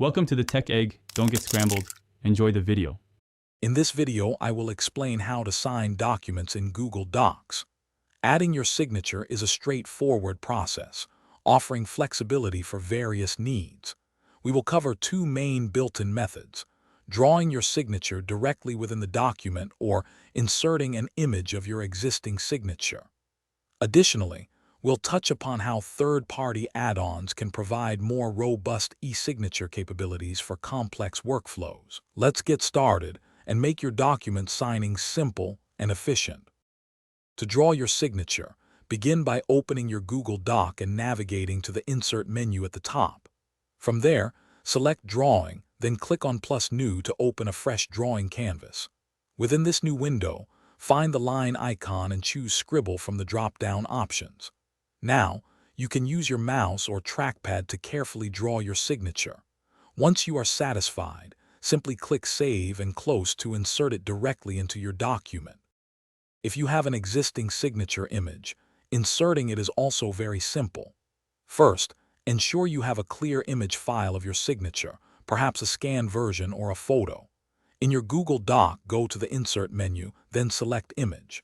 Welcome to the Tech Egg. Don't get scrambled. Enjoy the video. In this video, I will explain how to sign documents in Google Docs. Adding your signature is a straightforward process, offering flexibility for various needs. We will cover two main built-in methods: drawing your signature directly within the document or inserting an image of your existing signature. Additionally, we'll touch upon how third-party add-ons can provide more robust e-signature capabilities for complex workflows. Let's get started and make your document signing simple and efficient. To draw your signature, begin by opening your Google Doc and navigating to the Insert menu at the top. From there, select Drawing, then click on +New to open a fresh drawing canvas. Within this new window, find the line icon and choose Scribble from the drop-down options. Now, you can use your mouse or trackpad to carefully draw your signature. Once you are satisfied, simply click Save and Close to insert it directly into your document. If you have an existing signature image, inserting it is also very simple. First, ensure you have a clear image file of your signature, perhaps a scanned version or a photo. In your Google Doc, go to the Insert menu, then select Image.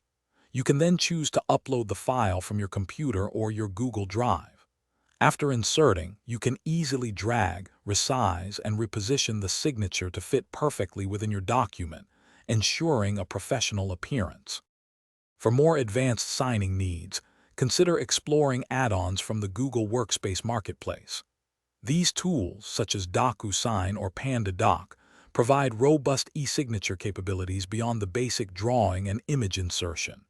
You can then choose to upload the file from your computer or your Google Drive. After inserting, you can easily drag, resize, and reposition the signature to fit perfectly within your document, ensuring a professional appearance. For more advanced signing needs, consider exploring add-ons from the Google Workspace Marketplace. These tools, such as DocuSign or PandaDoc, provide robust e-signature capabilities beyond the basic drawing and image insertion.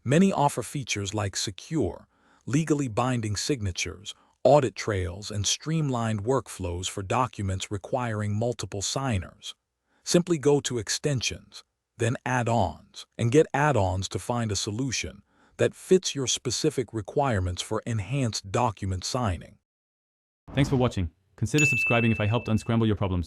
Many offer features like secure, legally binding signatures, audit trails, and streamlined workflows for documents requiring multiple signers. Simply go to Extensions, then Add-ons, and get add-ons to find a solution that fits your specific requirements for enhanced document signing. Thanks for watching. Consider subscribing if I helped unscramble your problems.